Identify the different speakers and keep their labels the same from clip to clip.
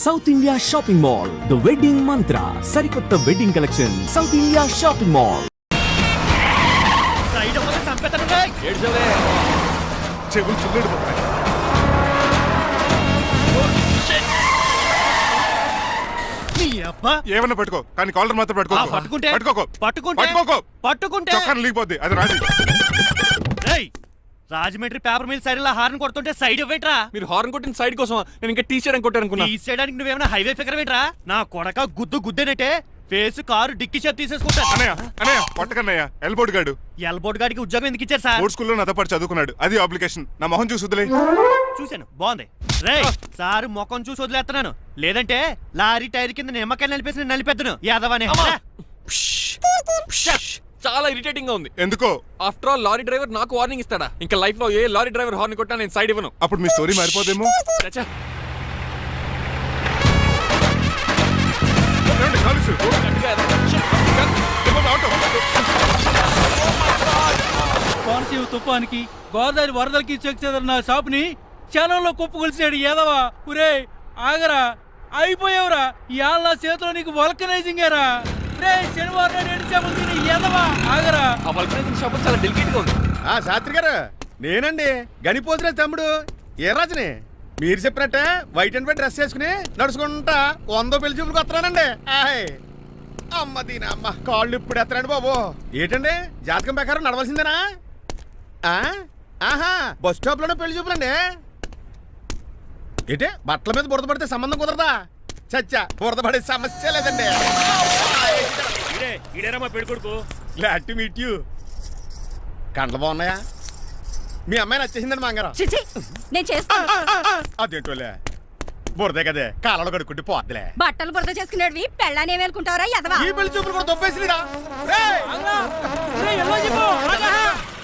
Speaker 1: South India Shopping Mall, the wedding Mantra, సరికొత్త wedding collection, South India Shopping Mall.
Speaker 2: ఏమన్నా పట్టుకో, కానీ కాలర్ మాత్రం పట్టుకుంటే లీపోద్ది. అది Raju
Speaker 3: Rajahmundry paper mill side horn కొడుతుంటే సైడ్ ఇవ్వట్రా.
Speaker 4: మీరు హార్న్ కొట్టిన సైడ్ కోసం నేను ఇంకా టీ షర్ట్ కొట్టాను.
Speaker 3: టీ చేయడానికి నువ్వేమైనా హైవే ఫిగర్ ఏంట్రా? నా కొడక గుద్దేనంటే ఫేస్ కారు డిక్కి చేతి తీసేసుకుంటా.
Speaker 2: అన్నయ్య కొట్టకన్నయ్య, ఎల్బోర్డ్ గాడు.
Speaker 3: ఎల్బోర్డ్ గాడికి ఉద్యోగం ఎందుకు ఇచ్చారు సార్?
Speaker 2: బోర్డ్ స్కూల్లో నాతో పాటు చదువుకున్నాడు, అది అప్లికేషన్. నా మొహం చూసి వదిలే.
Speaker 3: చూశాను, బాగుంది. రే సారు ముఖం చూసి వదిలేస్తున్నాను, లేదంటే లారీ టైర్ కింద నిమ్మకాయలు నలిపేసి నలిపెద్దను యాదవనే.
Speaker 4: చాలా ఇరిటేటింగ్ గా ఉంది.
Speaker 2: ఎందుకో?
Speaker 4: ఆఫ్టర్ ఆల్ లారీ డ్రైవర్ నాకు వార్నింగ్ ఇస్తాడా? ఇంకా లైఫ్ లో ఏ లారీ డ్రైవర్ హార్న్ కొట్టా నేను సైడ్ ఇవ్వను.
Speaker 2: అప్పుడు మీ స్టోరీ మారిపోదేమో.
Speaker 5: కోనసీమ తుఫానికి, గోదావరి వరదలకి చెక్ చెదరిన షాప్ ని క్షణంలో కుప్పగొలిచాడు ఏదవా. ఒరే ఆగరా, అయిపోయావురా. ఇవాళ నా చేతిలో నీకు వల్కనైజింగ్ ఏరా. శనివారం ఆగరా.
Speaker 4: ఆ వల్కనైజింగ్ షాప్ చాలా డెలికేట్ గా ఉంది.
Speaker 6: శాస్త్రి గారు, నేనండి గనిపోతున్న తమ్ముడు ఏ రాజుని. మీరు చెప్పినట్టే వైట్ అండ్ వైట్ డ్రెస్ వేసుకుని నడుచుకుంటా 100 పెళ్లి చూపులకు వస్తున్నానండి. అమ్మ దీని అమ్మ, కాళ్ళు ఇప్పుడు ఎత్తరండి బాబు. ఏంటండి జాతకం ప్రకారం నడవలసిందేనా? ఆహా, బస్ స్టాప్ లోనే పెళ్లి చూపులండి. ఏంటే బట్టల మీద బురద పడితే సంబంధం కుదరదా? చచ్చా, బురద పడే సమస్య లేదండి. Glad to meet you. కండ్లు బాగున్నాయా? మీ అమ్మాయి నచ్చేసిందండి మంగారం.
Speaker 7: నేను చేస్తాను.
Speaker 6: అదేంటోలే, బురదే కదే, కాలంలో కడుక్కుంటే పోద్దులే.
Speaker 7: బట్టలు బురద చేసుకునేవి పెళ్ళానే వేలుకుంటావరా ఎదవా?
Speaker 6: ఈ పెళ్లి చూపులు కూడా దొబ్బేసిరా.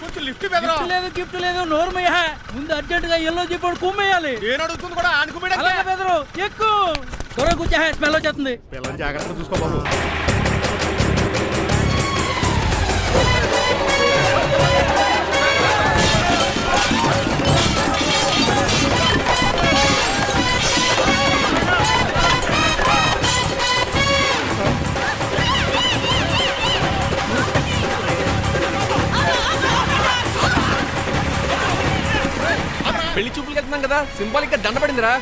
Speaker 6: కొంచెం లిఫ్ట్
Speaker 5: లేదు, గిఫ్ట్ లేదు, నోర్మయ్య. ముందు అర్జెంట్ గా ఎల్లో చెప్పాడు కుమ్మేయాలి.
Speaker 6: నేను అడుగుతుంది కూడా ఆనుకుమేడా.
Speaker 5: బెదరు ఎక్కువ త్వరగా కూర్చో, స్మెల్ వచ్చేస్తుంది.
Speaker 6: పిల్లల్ని జాగ్రత్తగా చూసుకో బాబు.
Speaker 4: పెళ్లి చూపులకి వెళ్తున్నాం కదా, సింబాలిక్ గా దండ పడిందిరా.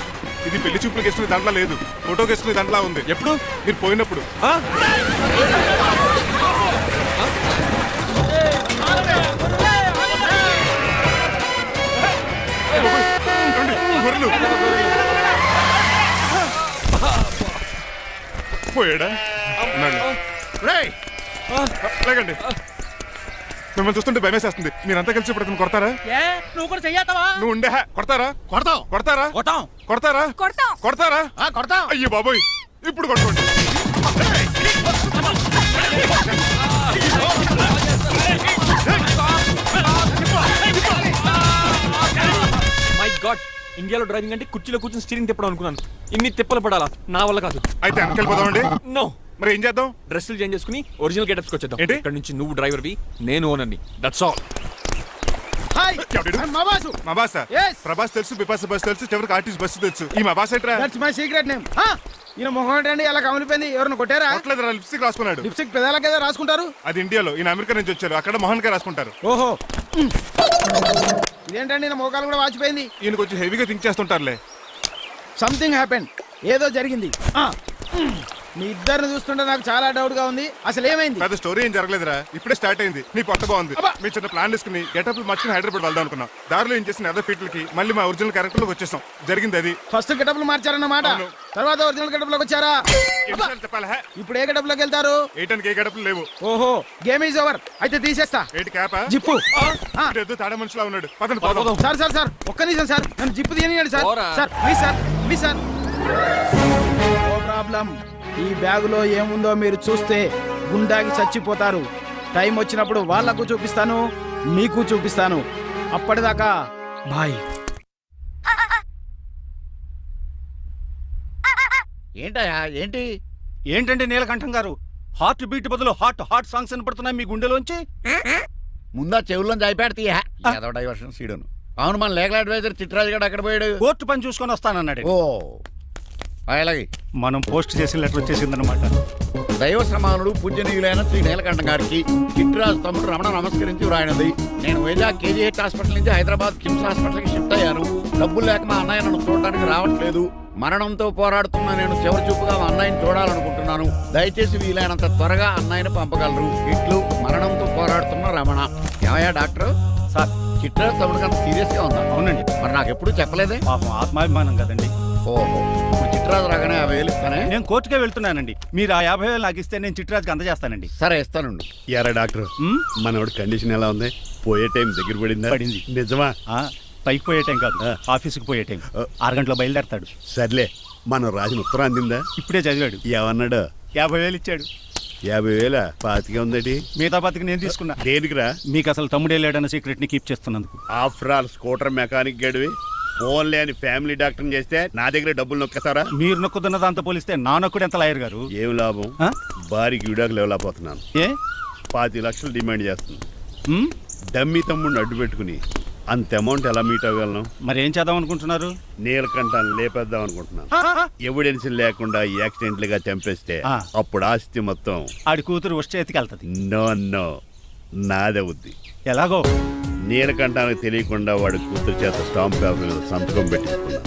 Speaker 2: ఇది పెళ్లి చూపులకు వేసుకునే దాంట్లో లేదు, ఫోటోకి వేసుకునే దాంట్లో ఉంది.
Speaker 4: ఎప్పుడు?
Speaker 2: మీరు పోయినప్పుడు. పోయాడా? లేకండి, మిమ్మల్ని చూస్తుంటే భయమేసేస్తుంది. మీరంతా కలిసి ఇప్పుడు అతను కొడతారా?
Speaker 5: నువ్వు కూడా చెయ్యతావా?
Speaker 2: నువ్వు ఉండే కొడతారా?
Speaker 6: కొడతాం
Speaker 2: కొడతారా?
Speaker 5: కొడతాం.
Speaker 2: కొడతారా? కొడతారా?
Speaker 6: కొడతాం.
Speaker 2: అయ్యో బాబోయ్, ఇప్పుడు కొట్టుకోండి.
Speaker 4: మై గాడ్, ఇండియాలో డ్రైవింగ్ అంటే కుర్చీలో కూర్చొని స్టీరింగ్ తిప్పడం అనుకున్నాను. ఇన్ని తిప్పలు పడాలా? నా వల్ల కాదు.
Speaker 2: అయితే వెనకెళ్ళిపోదామండి.
Speaker 4: నో.
Speaker 2: మరి ఏం చేద్దాం?
Speaker 4: డ్రెస్సులు చేంజ్ చేసుకుని ఒరిజినల్ గెటప్స్కి వచ్చేద్దాం.
Speaker 2: ఏంటి?
Speaker 4: ఇక్కడ నుంచి నువ్వు డ్రైవర్వి, నేను ఓనర్ని. That's all.
Speaker 2: మా బాస ప్రభాస్ తెలుసు, బిపాస బస్ తెలుసు, చివరికి ఆర్టిస్ట్ బస్సు తెలుసు. ఈ మా బాస్ ఏంట్రా?
Speaker 6: That's my secret name. ఈయన మొహం ఏంటండి ఎలా కమిలిపోయింది? ఎవరిని కొట్టారా?
Speaker 2: కొట్టలేదురా, లిప్స్టిక్ రాసుకున్నాడు.
Speaker 6: లిప్స్టిక్ పెదాల కదా రాసుకుంటారు.
Speaker 2: అది ఇండియాలో, ఈయన అమెరికా నుంచి వచ్చారు, అక్కడ మోహన్ గారు రాసుకుంటారు.
Speaker 6: ఓహో, ఇదేంటండి ఈయన మోకాలు కూడా వాచిపోయింది.
Speaker 2: ఈయన కొంచెం హెవీగా థింక్ చేస్తుంటారులే.
Speaker 6: సంథింగ్ హ్యాపెన్, ఏదో జరిగింది. మీ ఇద్దరిని చూస్తుంటే నాకు చాలా డౌట్ గా ఉంది. అసలు ఏమైంది?
Speaker 2: పెద్ద స్టోరీ ఏం జరగలేదురా, ఇప్పుడే స్టార్ట్ అయింది. నీ కొత్త బాగుంది. మీ చిన్న ప్లాన్ తీసుకుని గెటప్ మార్చుకుని హైదరాబాద్ వెళ్దాం అనుకున్నాం. దారిలో ఏం చేసిన అదర్ పీపుల్కి మళ్ళీ మా ఒరిజినల్ క్యారెక్టర్ లోకి వచ్చేసాం. జరిగింది అది.
Speaker 6: ఫస్ట్ గెటప్లు మార్చారన్నమాట, తర్వాత ఒరిజినల్ గెటప్ లోకి వచ్చారా? ఇప్పుడు ఏ గెటప్ లోకి వెళ్తారు?
Speaker 2: ఏ గెటప్లు లేవు.
Speaker 6: ఓహో, గేమ్ ఈజ్ ఓవర్. అయితే తీసేస్తా.
Speaker 2: ఏంటి క్యాపా?
Speaker 6: జిప్పు.
Speaker 2: తాడే మనిషిలా ఉన్నాడు. పదండి.
Speaker 6: సార్ సార్ సార్, ఒక్క నిమిషం సార్, నన్ను జిప్పు తీయనియండి sir. Sir please sir, please sir. No problem. ఈ బ్యాగులో ఏముందో మీరు చూస్తే గుండాకి చచ్చిపోతారు. టైం వచ్చినప్పుడు వాళ్ళకు చూపిస్తాను, మీకు చూపిస్తాను. అప్పటిదాకా బాయ్.
Speaker 8: ఏంటయ్యా, ఏంటండి నీలకంఠం గారు? హార్ట్ బీట్ బదులు హాట్ సాంగ్స్ వినపడుతున్నాయి మీ గుండెలోంచి.
Speaker 9: ముందా చెవుల్లోంచి అయిపెడతీయా ఏదో డైవర్షన్ సీడును. అవును, మన లీగల్ అడ్వైజర్ చిట్రాజు గారు అక్కడ పోయాడు.
Speaker 8: కోర్టు పని చూసుకొని వస్తానన్నాడు.
Speaker 9: ఓ, అలాగే
Speaker 8: మనం పోస్ట్ చేసిన లెటర్ వచ్చేసిందనమాట.
Speaker 9: దైవ సమానుడు పూజనీయులైన శ్రీ నీలకంఠ గారికి చిట్రాజు తమ్ముడు రమణ నమస్కరించి వ్రాయినది. నేను వైజాగ్ కేజీహెచ్ హాస్పిటల్ నుంచి హైదరాబాద్ కిమ్స్ హాస్పిటల్కి షిఫ్ట్ అయ్యాను. డబ్బులు లేక మా అన్నయ్య నన్ను చూడడానికి రావట్లేదు. మరణంతో పోరాడుతున్న నేను చివరి చూపుగా మా అన్నయ్యని చూడాలనుకుంటున్నాను. దయచేసి వీలైనంత త్వరగా అన్నయ్యని పంపగలరు. ఇట్లు మరణంతో పోరాడుతున్న రమణ. ఏమయ్యా డాక్టర్?
Speaker 8: సార్
Speaker 9: చిట్రాజు తమ్ముడికి అంత సీరియస్ గా ఉందా?
Speaker 8: అవునండి,
Speaker 9: మరి నాకు ఎప్పుడు చెప్పలేదే.
Speaker 8: పాపం ఆత్మాభిమానం కదండి.
Speaker 9: ఓహో, ఇప్పుడు చిట్రాజు రాగానే 50,000 ఇస్తానే.
Speaker 8: నేను కోర్టుకే వెళ్తున్నానండి. మీరు ఆ 50,000 నాకు ఇస్తే నేను చిట్రాజుకి అందజేస్తానండి.
Speaker 9: సరే ఇస్తానండి.
Speaker 10: ఎరా డాక్టర్,
Speaker 8: ఉమ్,
Speaker 10: మనోడి కండిషన్ ఎలా ఉంది? పోయే టైం దగ్గర పడిందా?
Speaker 8: పడింది.
Speaker 10: నిజమా?
Speaker 8: ఆ, పైకి పోయే టైం కాదు, ఆఫీస్కి పోయే టైం. 6 గంటలో బయలుదేరతాడు.
Speaker 10: సర్లే, మనం రాసిన ఉత్తరం అందిందా?
Speaker 8: ఇప్పుడే చదివాడు.
Speaker 10: ఏమన్నాడు?
Speaker 8: 50,000 ఇచ్చాడు.
Speaker 10: 50,000 పాతికే ఉందటి.
Speaker 8: మిగతా బతికి నేను తీసుకున్నా.
Speaker 10: దేనికిరా?
Speaker 8: మీకు అసలు తమ్ముడే లేడన్న సీక్రెట్ ని కీప్ చేస్తున్నందుకు.
Speaker 10: ఆఫ్టర్ ఆల్ స్కూటర్ మెకానిక్ గడివి ఫోన్ లేని ఫ్యామిలీ డాక్టర్ చేస్తే నా దగ్గర డబ్బులు నొక్కేస్తారా?
Speaker 8: మీరు నొక్కుతున్న దాంతో పోలిస్తే నా నొక్కుడు ఎంత లాయర్ గారు.
Speaker 10: ఏం లాభం?
Speaker 8: ఆ?
Speaker 10: భారీకి విడాకులు ఇవ్వలేకపోతున్నాను.
Speaker 8: ఏ
Speaker 10: 5 లక్షలు డిమాండ్ చేస్తుంది.
Speaker 8: ఉమ్,
Speaker 10: డమ్మీ తమ్ముడిని అడ్డు పెట్టుకుని అంత అమౌంట్ ఎలా మీట్ అవ్వగలను?
Speaker 8: మరి ఏం చేద్దాం అనుకుంటున్నారు?
Speaker 10: నీలకంఠాన్ని లేపేద్దాం అనుకుంటున్నాను. ఎవిడెన్స్ లేకుండా యాక్సిడెంట్ గా చంపేస్తే
Speaker 8: ఆ.
Speaker 10: అప్పుడు ఆస్తి మొత్తం
Speaker 8: ఆడి కూతురు వచ్చి చేతికి వెళ్తది.
Speaker 10: నో నో, నాదవుద్ది.
Speaker 8: ఎలాగో
Speaker 10: నీలకంఠానికి తెలియకుండా వాడి కూతురు చేత స్టాంప్ పేపర్ మీద సంతకం పెట్టించుకున్నాను.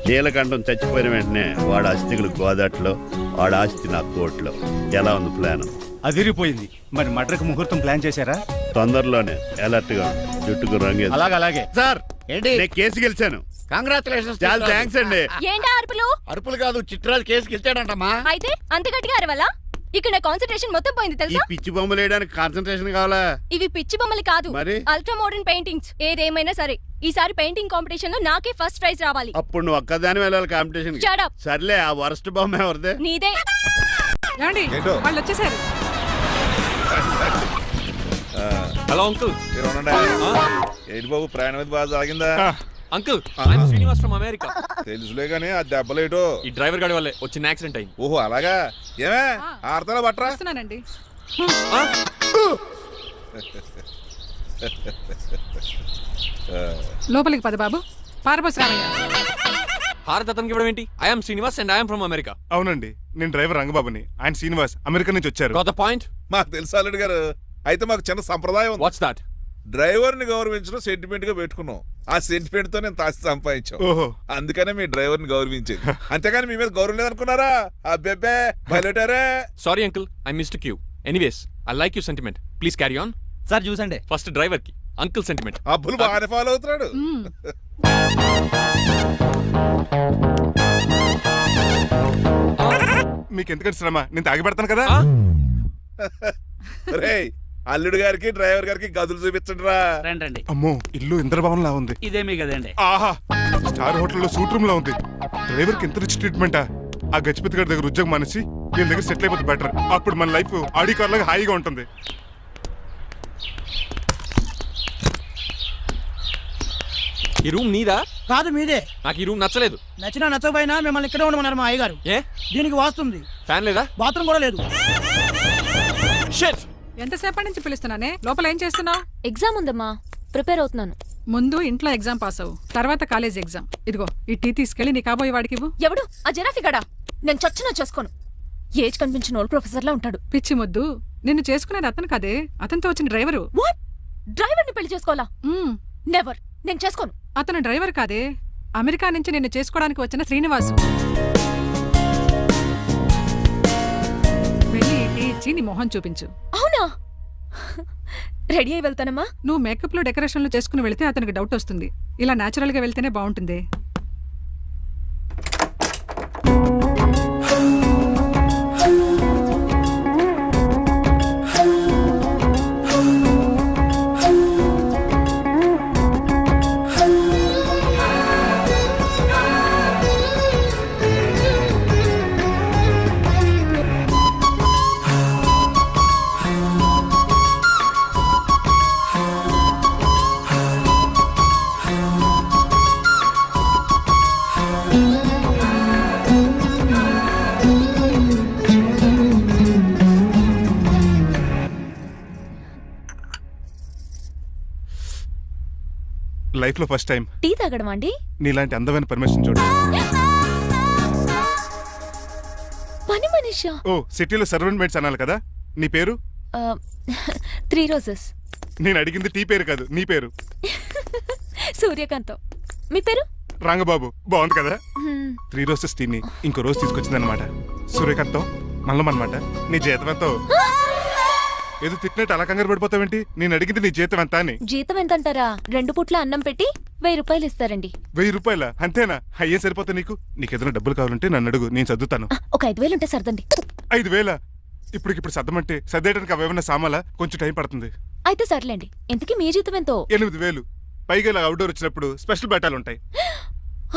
Speaker 10: నీలకంఠం చచ్చిపోయిన వెంటనే వాడి ఆస్తికులు గోదాట్లో, వాడి ఆస్తి నా కోర్టులో. ఎలా ఉంది ప్లాన్?
Speaker 8: అదిరిపోయింది. మరి మడ్రకు ముహూర్తం ప్లాన్ చేశారా?
Speaker 10: తొందరలోనే అలర్ట్ గా ఉండు. జుట్టుకు రంగు
Speaker 8: అలాగే.
Speaker 10: సార్,
Speaker 9: ఏంటి?
Speaker 10: నేను కేసు గెలిచాను.
Speaker 9: కంగ్రాచులేషన్స్.
Speaker 10: చాలా థ్యాంక్స్ అండి.
Speaker 7: ఏంటా అరుపులు?
Speaker 9: అరుపులు కాదు, చిట్రాజు కేసుకి ఇచ్చాడంటమ్మా.
Speaker 7: అయితే అంత గట్టిగా అరవాలా? ఇక్కడ కాన్సన్ట్రేషన్ మొత్తం పోయింది
Speaker 10: ఈ
Speaker 7: తెలుసా?
Speaker 10: పిచ్చి బొమ్మలు వేయడానికి కాన్సన్ట్రేషన్ కావాలా?
Speaker 7: ఇవి పిచ్చి బొమ్మలు కాదు,
Speaker 10: మరి?
Speaker 7: Ultra modern paintings. ఏదేమైనా సరే ఈసారి పెయింటింగ్ కాంపిటీషన్ లో నాకే ఫస్ట్ ప్రైజ్ రావాలి.
Speaker 10: అప్పుడు నువ్వు ఒక్కదాని వెళ్ళాలి కాంపిటీషన్.
Speaker 7: Shut up.
Speaker 10: సర్లే, ఆ వరస్ట్ బొమ్మ ఎవరిదే?
Speaker 7: నీదే.
Speaker 2: వాళ్ళు
Speaker 7: వచ్చేసారు.
Speaker 4: Hello uncle.
Speaker 2: ఏంటి బాబు, ప్రయాణం అయితే బాగా సాగిందా?
Speaker 4: Uncle, I'm Srinivas from America.
Speaker 2: తెలుసులే గానీ ఆ దెబ్బలేటో.
Speaker 4: ఈ డ్రైవర్ గాడి వల్లే వచ్చిన యాక్సిడెంట్ అయింది.
Speaker 2: ఓహో అలాగా. ఏమే ఆడతారా బట్రా?
Speaker 4: ఆ?
Speaker 7: లోపలికి పద బాబు. పారబోసరామయ్య.
Speaker 4: హారత్ అతనికి ఇవ్వడం ఏంటి? I'm Srinivas and I'm from America.
Speaker 2: అవునండి, నేను డ్రైవర్ రంగబాబుని. ఆయన శ్రీనివాస్ అమెరికా నుంచి వచ్చారు.
Speaker 4: Got the point?
Speaker 2: మాకు తెలుసు అల్లుడు గారు. అయితే మాకు చిన్న సంప్రదాయం ఉంది.
Speaker 4: What's that?
Speaker 2: డ్రైవర్ ని గౌరవించడం సెంటిమెంట్ గా పెట్టుకున్నాం. ఆ సెంటిమెంట్ తో నేను తాసి సంపాదించాం. ఓహో, అందుకనే మీ డ్రైవర్ ని గౌరవించేది. అంతేగాని మీ మీద గౌరవం లేదనుకున్నారా? అబ్బెబ్బే బయలుటారే.
Speaker 4: Sorry uncle, I mistake you. Anyways, I like you sentiment. Please carry on.
Speaker 3: Sir చూసండి.
Speaker 4: ఫస్ట్ డ్రైవర్ కి అంకుల్ సెంటిమెంట్.
Speaker 2: అబ్బులు బాగానే ఫాలో అవుతున్నాడు. మీకు ఎందుకంటే శ్రమ, నేను తాగి పెడతాను కదా. రేయ్, అల్లుడు గారికి డ్రైవర్ గారికి గదులు చూపించండి రా.
Speaker 5: రండి.
Speaker 2: అమ్మో, ఇల్లు ఇంద్రభవన్ లా ఉంది.
Speaker 5: ఇదేమీ కదండి.
Speaker 2: ఆహా, స్టార్ హోటల్లో సూట్ రూమ్ లా ఉంది. డ్రైవర్ కి ఎంత రిచ్ ట్రీట్మెంటా. ఆ గజపతి గారి దగ్గర ఉద్యోగం మానేసి వీళ్ళ దగ్గర సెటిల్ అయిపోతే బెటర్. అప్పుడు మన లైఫ్ ఆడి కార్ లాగా హాయిగా ఉంటుంది.
Speaker 4: ఈ రూమ్ నీదా?
Speaker 6: కాదు మీదే.
Speaker 4: నాకు ఈ రూమ్ నచ్చలేదు.
Speaker 6: నచ్చినా నచ్చకపోయినా మిమ్మల్ని ఇక్కడే ఉండమన్నారు మా అయ్యగారు.
Speaker 4: ఏ
Speaker 6: దీనికి వాస్తుంది.
Speaker 4: ఫ్యాన్ లేదా?
Speaker 6: బాత్రూమ్ కూడా లేదు.
Speaker 4: షిట్.
Speaker 7: ఎంతసేపటి నుంచి పిలుస్తున్నానే? లోపల ఏం చేస్తున్నావు?
Speaker 11: ఎగ్జామ్ ఉందమ్మా, ప్రిపేర్ అవుతున్నాను.
Speaker 7: ముందు ఇంట్లో ఎగ్జామ్ పాస్ అవ్వు, తర్వాత కాలేజ్ ఎగ్జామ్. ఇదిగో ఈ టీ తీసుకెళ్లి నీ కాబోయే వాడికి ఇవ్వు.
Speaker 11: ఎవడు ఆ జరాఫీ గడా? నేను చచ్చినా చేసుకోను. ఏజ్ కనిపించిన ఓల్డ్ ప్రొఫెసర్ లా ఉంటాడు.
Speaker 7: పిచ్చి ముద్దు, నిన్ను చేసుకునేది అతను కాదే, అతనితో వచ్చిన డ్రైవరు.
Speaker 11: వాట్? డ్రైవర్ ని పెళ్లి చేసుకోవాలా?
Speaker 7: మ్మ్.
Speaker 11: నెవర్, నేను చేసుకోను.
Speaker 7: అతను డ్రైవర్ కాదే, అమెరికా నుంచి నిన్ను చేసుకోవడానికి వచ్చిన శ్రీనివాసు. వెళ్ళి ఈ టీ ఇచ్చి నీ మొహం చూపించు.
Speaker 11: అవునా? రెడీ అయి వెళ్తానమ్మా.
Speaker 7: నువ్వు మేకప్ లో డెకరేషన్లు చేసుకుని వెళ్తే అతనికి డౌట్ వస్తుంది. ఇలా నేచురల్ గా వెళ్తేనే బాగుంటుంది.
Speaker 2: లైఫ్ లో ఫస్ట్ టైం
Speaker 11: టీ తాగడం అండి?
Speaker 2: నీలాంటి అందమైన పర్మిషన్ చూడు.
Speaker 11: పని మనిషా?
Speaker 12: ఓ సిటీలో సర్వెంట్ మేట్స్ అనాలి కదా. నీ పేరు?
Speaker 11: 3 రోజెస్.
Speaker 12: నేను అడిగింది టీ పేరు కాదు, నీ పేరు.
Speaker 11: సూర్యకాంతం. మీ పేరు?
Speaker 12: రంగబాబు. బాగుంది కదా.
Speaker 11: హ్మ్.
Speaker 12: 3 రోజెస్ టీని ఇంకో రోజు తీసుకొచ్చిందనమాట. సూర్యకాంతం మల్లం అనమాట. నీ జీతం ఎంతో? ఏదో తిట్టినట్టు అలా కంగారు పడిపోతావేంటి? నేను అడిగింది నీ జీతం ఎంత అని.
Speaker 11: జీతం ఎంత అంటారా? 2 పూట్ల అన్నం పెట్టి 1000 రూపాయలు ఇస్తారండి.
Speaker 12: 1000 రూపాయల? అంతేనా? అయ్యే సరిపోతా నీకు. నీకు ఏదైనా డబ్బులు కావాలంటే నన్ను అడుగు, నేను చదువుతాను.
Speaker 11: ఒక 5000 ఉంటే సర్దండి.
Speaker 12: 5000? ఇప్పుడు సర్దమంటే సర్దేయడానికి అవేమన్నా సామాలా? కొంచెం టైం పడుతుంది.
Speaker 11: అయితే సర్లేండి. ఇంతకీ మీ జీతం ఎంతో?
Speaker 12: 8000. పైగా ఇలా అవుట్డోర్ వచ్చినప్పుడు స్పెషల్ బట్టాలు ఉంటాయి.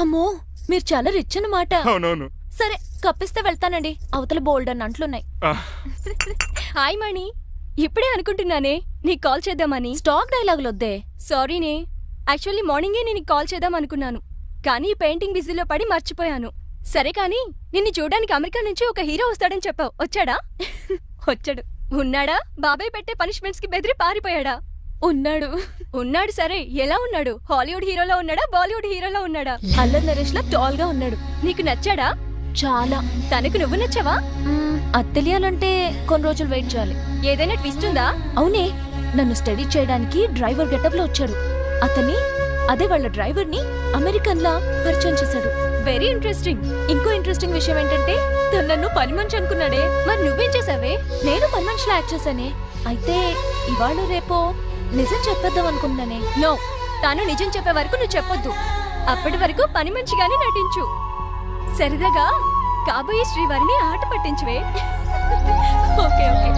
Speaker 11: అమ్మో, మీరు చాలా రిచ్ అన్నమాట.
Speaker 12: అవునవును.
Speaker 11: సరే, కప్పిస్తే వెళ్తానండి. అవతల బోల్డ్ అన్న అంట్లున్నాయి. హాయ్ మణి. ఇప్పుడే అనుకుంటున్నానే నీకు కాల్ చేద్దామని. స్టాక్ డైలాగులు వద్దే. సారీనే, యాక్చువల్లీ మార్నింగే నేను కాల్ చేద్దాం అనుకున్నాను, కానీ ఈ పెయింటింగ్ బిజీలో పడి మర్చిపోయాను. సరే కానీ నిన్ను చూడడానికి అమెరికా నుంచి ఒక హీరో వస్తాడని చెప్పావు. వచ్చాడా? వచ్చాడు. ఉన్నాడా? బాబాయ్ పెట్టే పనిష్మెంట్స్ కి బెదిరి పారిపోయాడా? ఉన్నాడు. ఉన్నాడు. సరే, ఎలా ఉన్నాడు? హాలీవుడ్ హీరోలో ఉన్నాడా, బాలీవుడ్ హీరోలో ఉన్నాడా? అల్లరి నరేష్ లా టాల్ గా ఉన్నాడు. నీకు నచ్చాడా? చాలా. తనకు నువ్వు నచ్చావా? అది తెలియాలంటే కొన్ని రోజులు వెయిట్ చేయాలి. ఏదైనా ట్విస్ట్ ఉందా? అవునే, నన్ను స్టడీ చేయడానికి డ్రైవర్ గెటప్ లో వచ్చాడు. అదే వాళ్ళ డ్రైవర్ ని అమెరికన్ లా పరిచయం చేశాడు. Very interesting. ఇంకో ఇంట్రెస్టింగ్ విషయం ఏంటంటే తను నన్ను పని మనిషి అనుకున్నాడే. మరి నువ్వేం చేసావే? నేను పని మనిషిలా యాక్ట్ చేశానే. అయితే ఇవాళ రేపో నిజం చెప్పేద్దాం అనుకున్నానే. నో, తాను నిజం చెప్పే వరకు నువ్వు చెప్పొద్దు. అప్పటి వరకు పని మనిషిగానే నటించు. సరదాగా కాబోయే శ్రీవారిని ఆట పట్టించువే. Okay okay,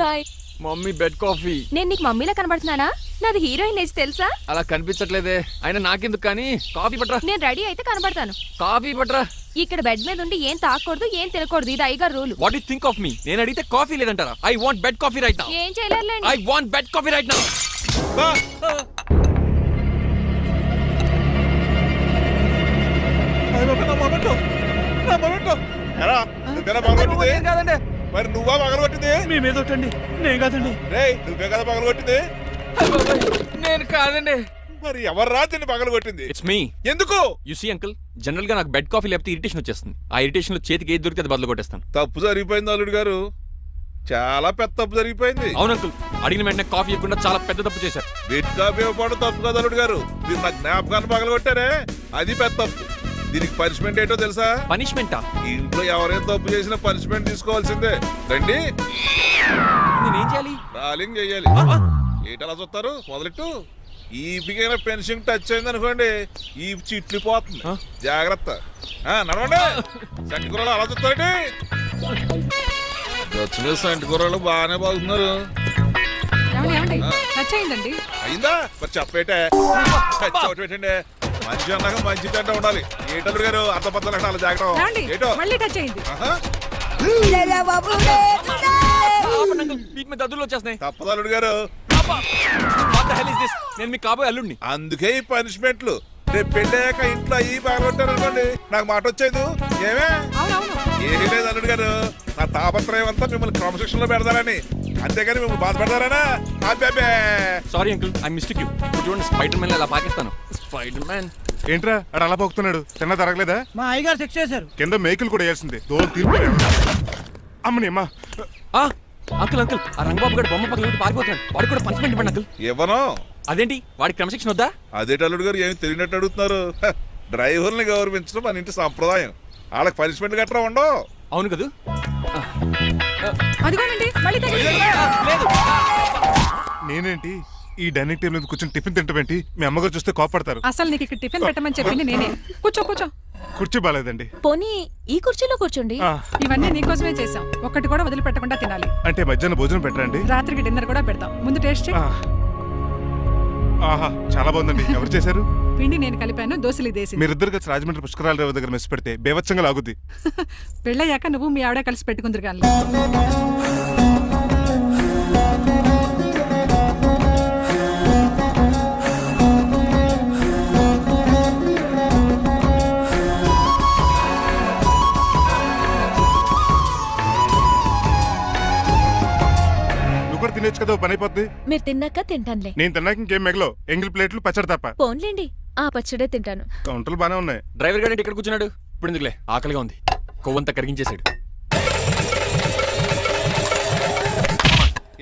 Speaker 11: bye.
Speaker 4: Mummy bed coffee.
Speaker 11: నేను నీకు మమ్మీలా కనబడుతున్నానా? నాది హీరోయిన్ ఏజ్ తెలుసా?
Speaker 4: అలా కనిపించట్లేదే. అయినా నాకెందుకు కానీ. కాఫీ పట్రా.
Speaker 11: నేను రెడీ అయితే కనబడతాను.
Speaker 4: కాఫీ పట్రా.
Speaker 11: ఇక్కడ బెడ్ మీద ఉండి ఏం తాకూడదు, ఏం తినకూడదు. ఇది అయ్యగారు rule.
Speaker 4: What you think of me? నేను అడిగితే కాఫీ లేదంటారా? I want bed coffee right now.
Speaker 11: ఏం చేయలేరులేండి.
Speaker 4: I want bed coffee right now.
Speaker 2: కాదండి, మరి నువ్వా పగలగొట్టింది?
Speaker 5: మీ మీద ఒకటండి, నేను కాదండి.
Speaker 2: రేయ్, నువ్వే కదా పగలగొట్టింది?
Speaker 4: నేను కాదండి.
Speaker 2: మరి ఎవర్రా దీన్ని పగలగొట్టింది?
Speaker 4: It's me.
Speaker 2: ఎందుకు?
Speaker 4: యు సీ అంకుల్, జనరల్ గా నాకు బెడ్ కాఫీ లేకపోతే ఇరిటేషన్ వచ్చేస్తుంది. ఆ ఇరిటేషన్ లో చేతికి ఏది దొరికితే అది బదులు కొట్టేస్తాను.
Speaker 2: తప్పు జరిగిపోయింది అల్లుడు గారు, చాలా పెద్ద తప్పు జరిగిపోయింది.
Speaker 4: అవును అంకుల్, అడిగిన వెంటనే కాఫీ ఇవ్వకుండా చాలా పెద్ద తప్పు చేశారు.
Speaker 2: బెడ్ కాఫీ ఇవ్వడం తప్పు కదా అల్లుడు గారు, మీరు నా జ్ఞాపకాన్ని పగలగొట్టారే, అది పెద్ద తప్పు. దీనికి పనిష్మెంట్ ఏంటో తెలుసా?
Speaker 4: పనిష్మెంటా?
Speaker 2: ఇంట్లో ఎవరైనా తప్పు చేసినా పనిష్మెంట్ తీసుకోవాల్సిందే. రండి.
Speaker 4: నేనేం చేయాలి?
Speaker 2: రాలింగ్ చెయ్యాలి. ఏటలా చూస్తారు? మొదలెట్టు. ఈపికైనా పెన్షన్ టచ్ అయింది అనుకోండి, ఈ చిట్లు పోతుంది. జాగ్రత్త. నడవండి. సంటి కూరలు అలా చూస్తారండి. వచ్చిన సంటి కూరలు బాగానే బాగుతున్నారు.
Speaker 7: టచ్ అయిందండి.
Speaker 2: అయిందా? మరి చెప్పేటే టచ్ అవుట్ పెట్టండి. మంచి అన్నాక మంచి తింట ఉండాలి. ఏటల్లుడు గారు అర్థపత్రాలు అలా జాగ్రత్త. ఏటో
Speaker 7: మళ్ళీ టచ్ అయింది.
Speaker 4: దద్దులు వచ్చేస్తున్నాయి.
Speaker 2: తప్పదల్లుడు గారు.
Speaker 4: నేను మీ కాబోయే అల్లుడిని.
Speaker 2: అందుకే ఈ పనిష్మెంట్లు. రేపు పెళ్ళాక ఇంట్లో అయ్యి బాగుంటారు అనుకోండి, నాకు మాట వచ్చేది. ఏమే? ఏమీ లేదు అల్లుడు గారు, నా తాపత్రయం అంతా మిమ్మల్ని క్రమశిక్షణలో పెడతారని, అంతేగాని మిమ్మల్ని బాధ పెడతారనా? అబ్బే.
Speaker 4: Sorry uncle, I mistake you. చూడండి, స్పైడర్ మ్యాన్ అలా పాకిస్తాను. స్పైడర్ మ్యాన్
Speaker 12: ఏంట్రా అడు అలా పోతున్నాడు? తిన్న తరగలేదా?
Speaker 5: మా అయ్యగారు సెక్స్ చేశారు.
Speaker 12: కింద మేకులు కూడా వేయాల్సిందే. దోలు తీర్పు. అమ్మని అమ్మా.
Speaker 4: అంకుల్ అంకుల్, ఆ రంగబాబు గారు బొమ్మ పక్కన పారిపోతున్నాడు. వాడికి కూడా పనిష్మెంట్ ఇవ్వండి అంకుల్.
Speaker 2: ఇవ్వను.
Speaker 4: అదేంటి, వాడికి క్రమశిక్షణ వద్దా?
Speaker 2: అదేంటి అల్లుడు గారు ఏమి తెలియనట్టు అడుగుతున్నారు? డ్రైవర్ని గౌరవించడం మన ఇంటి సంప్రదాయం. వాళ్ళకి పనిష్మెంట్ గట్రా ఉండవు.
Speaker 4: అవును కదా.
Speaker 7: అదిగోనండి మళ్ళీ తగిలింది.
Speaker 12: నేనేంటి ఈ డైనింగ్ టేబుల్ మీద కూర్చొని టిఫిన్ తింటామేంటి? మీ అమ్మగారు చూస్తే కోపడతారు.
Speaker 7: అసలు నీకు ఇక్కడ టిఫిన్ పెట్టమని చెప్పింది నేనే. కూర్చో కూర్చో.
Speaker 12: కుర్చీ బాలేదండి.
Speaker 11: పోనీ ఈ కుర్చీలో కూర్చోండి.
Speaker 7: ఇవన్నీ నీకోసమే చేసాం. ఒక్కటి కూడా వదిలిపెట్టకుండా తినాలి.
Speaker 12: అంటే మధ్యాహ్నం భోజనం పెట్టరండి?
Speaker 7: రాత్రికి డిన్నర్ కూడా పెడతాం. ముందు టేస్ట్ చెయ్యి.
Speaker 12: ఆహా, చాలా బాగుందండి. ఎవరు చేశారు?
Speaker 7: పిండి నేను కలిపాను, దోశలు దేశం.
Speaker 12: మీరిద్దరు కలిసి రాజమండ్రి పుష్కరాల రేవు దగ్గర మెస్ పెడితే బేవచ్చంగా లాగుద్ది.
Speaker 7: పెళ్ళయ్యాక నువ్వు మీ ఆవిడ కలిసి పెట్టుకుందరు కానీ.
Speaker 12: తినేచ్చు కదా, పని అయిపోద్ది.
Speaker 11: మీరు తిన్నాక తింటానులే.
Speaker 12: నేను తిన్నాక ఇంకేం మిగలవు. ఎంగిల్ ప్లేట్లు పచ్చడి తప్ప.
Speaker 11: పోన్లేండి, ఆ పచ్చడే తింటాను.
Speaker 12: కౌంటర్లు బానే ఉన్నాయి.
Speaker 4: డ్రైవర్ గారు ఇక్కడ కూర్చున్నాడు. ఇప్పుడు ఎందుకులే, ఆకలిగా ఉంది. కొవ్వంతా కరిగించేశాడు.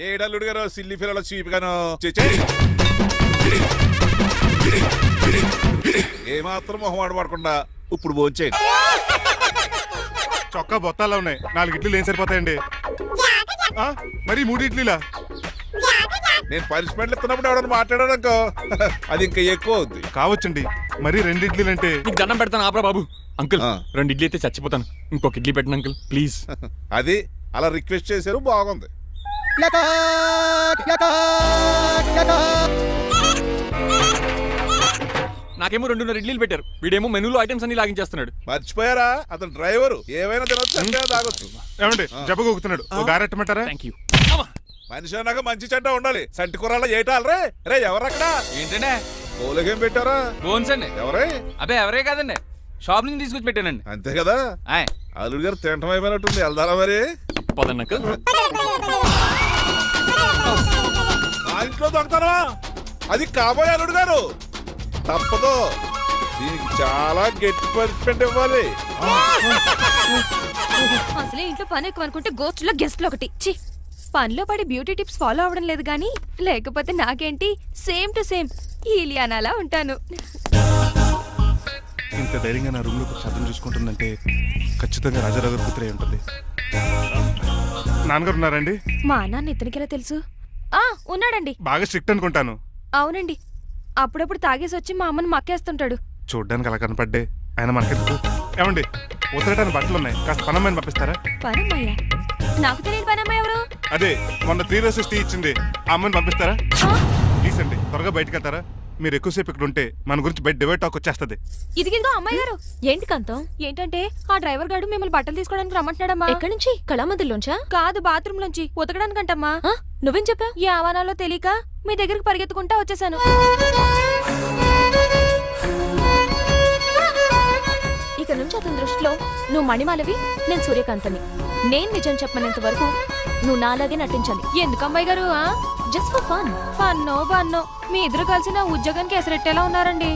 Speaker 2: ఏడల్లుడు గారు సిల్లి ఫిరలో చీపిగాను ఏమాత్రం మొహమాట పడకుండా ఇప్పుడు భోంచేయండి.
Speaker 12: చొక్కా బొత్తాల్లో ఉన్నాయి 4 ఇడ్లీలు ఏం సరిపోతాయండి ఆ, మరి 3 ఇడ్లీలా?
Speaker 2: నేను పనిష్మెంట్లు ఇస్తున్నప్పుడు ఎవడన్నా మాట్లాడాడనుకో అది ఇంకా ఎక్కువ అవుద్ది.
Speaker 12: కావచ్చండి, మరి 2 ఇడ్లీలు అంటే
Speaker 4: నీకు దండం పెడతాను ఆపరా బాబు. అంకుల్ 2 ఇడ్లీ అయితే చచ్చిపోతాను. ఇంకొక ఇడ్లీ పెట్టండి అంకుల్ ప్లీజ్.
Speaker 2: అది అలా రిక్వెస్ట్ చేశారు, బాగుంది.
Speaker 4: నాకేమో 2 ఇడ్లీలు పెట్టారు, వీడేమో మెనూలో ఐటమ్స్ అన్ని లాగించేస్తున్నాడు.
Speaker 2: మర్చిపోయారా, అతను డ్రైవరు, ఏమైనా తినొచ్చు అంటే తాగొచ్చు.
Speaker 12: ఏమండి జబ్బగొక్కుతున్నాడు, ఓ గారెట్టమంటారా?
Speaker 4: Thank you.
Speaker 2: మనిషి అన్నాక మంచి చెడ్డ ఉండాలి. సంటి కూరల్లో ఏటాలరే రే. ఎవరక్కడ
Speaker 8: ఏంటంటే
Speaker 2: పోలకేం పెట్టారా?
Speaker 8: బోన్స్ అండి.
Speaker 2: ఎవరే?
Speaker 8: అబ్బే ఎవరే కాదండి, షాప్ నుంచి తీసుకొచ్చి పెట్టానండి.
Speaker 2: అంతే కదా. అల్లుడు గారు తింటం అయిపోయినట్టుంది, వెళ్దారా మరి?
Speaker 4: పదండి అంకుల్.
Speaker 2: మా ఇంట్లో దొంగతనమా? అది కాబోయే అల్లుడు గారు, తప్పదు. దీనికి చాలా గట్టి పనిష్మెంట్ ఇవ్వాలి.
Speaker 11: అసలే ఇంట్లో పని ఎక్కువ అనుకుంటే గోస్ట్లో గెస్ట్లు ఒకటి. చి, పనిలో పడి బ్యూటీ టిప్స్ ఫాలో అవ్వడం లేదు కానీ లేకపోతే నాకేంటి సేమ్ టు సేమ్ ఈలియానాలా ఉంటాను.
Speaker 12: ఇంత ధైర్యంగా నా రూమ్ లో శబ్దం చూసుకుంటుందంటే ఖచ్చితంగా రాజారావు గారు కూతురే ఉంటుంది. నాన్నగారు ఉన్నారండి?
Speaker 11: మా నాన్న ఇతనికి ఎలా తెలుసు? ఉన్నాడండి.
Speaker 12: బాగా స్ట్రిక్ట్ అనుకుంటాను.
Speaker 11: అవునండి, అప్పుడప్పుడు తాగేసి వచ్చి మా అమ్మని మక్కేస్తుంటాడు.
Speaker 12: చూడ్డానికి అలా కనపడ్డే ఆయన మనకెందుకు? ఏమండి ఉతరటానికి బట్టలు ఉన్నాయి, కాస్త పనమ్మని పంపిస్తారా?
Speaker 11: పనమ్మయ్య? నాకు తెలియని పనమ్మ ఎవరు?
Speaker 12: అదే మొన్న 3 రోజెస్ టీ ఇచ్చింది, ఆ అమ్మని పంపిస్తారా? ప్లీజ్ అండి, త్వరగా బయటకు వెళ్తారా? మీరు ఎక్కువసేపు ఇక్కడ ఉంటే మన గురించి బయట డివైడ్ టాక్ వచ్చేస్తుంది.
Speaker 11: ఇదిగిదిగో అమ్మాయి గారు. ఏంటి కాంతం? ఏంటంటే ఆ డ్రైవర్ గారు మిమ్మల్ని బట్టలు తీసుకోవడానికి రమ్మంటున్నాడమ్మా. ఎక్కడి నుంచి? కళామందిలోంచా? కాదు, బాత్రూమ్ లోంచి ఉతకడానికంటమ్మా. నువ్వేం చెప్పా? ఈ ఆవానాలో తెలియక మీ దగ్గరికి పరిగెత్తుకుంటా వచ్చేసాను. ఇక నుంచి అతని దృష్టిలో నువ్వు మణిమాలవి, నేను సూర్యకాంతని. నేను నిజం చెప్పనంత వరకు నువ్వు నాలాగే నటించాలి. ఎందుకు అమ్మాయి గారు? Just for fun. ఫన్నో బన్నో మీ ఇద్దరు కలిసి నా ఉద్యోగానికి ఎసరెట్టేలా ఉన్నారండి.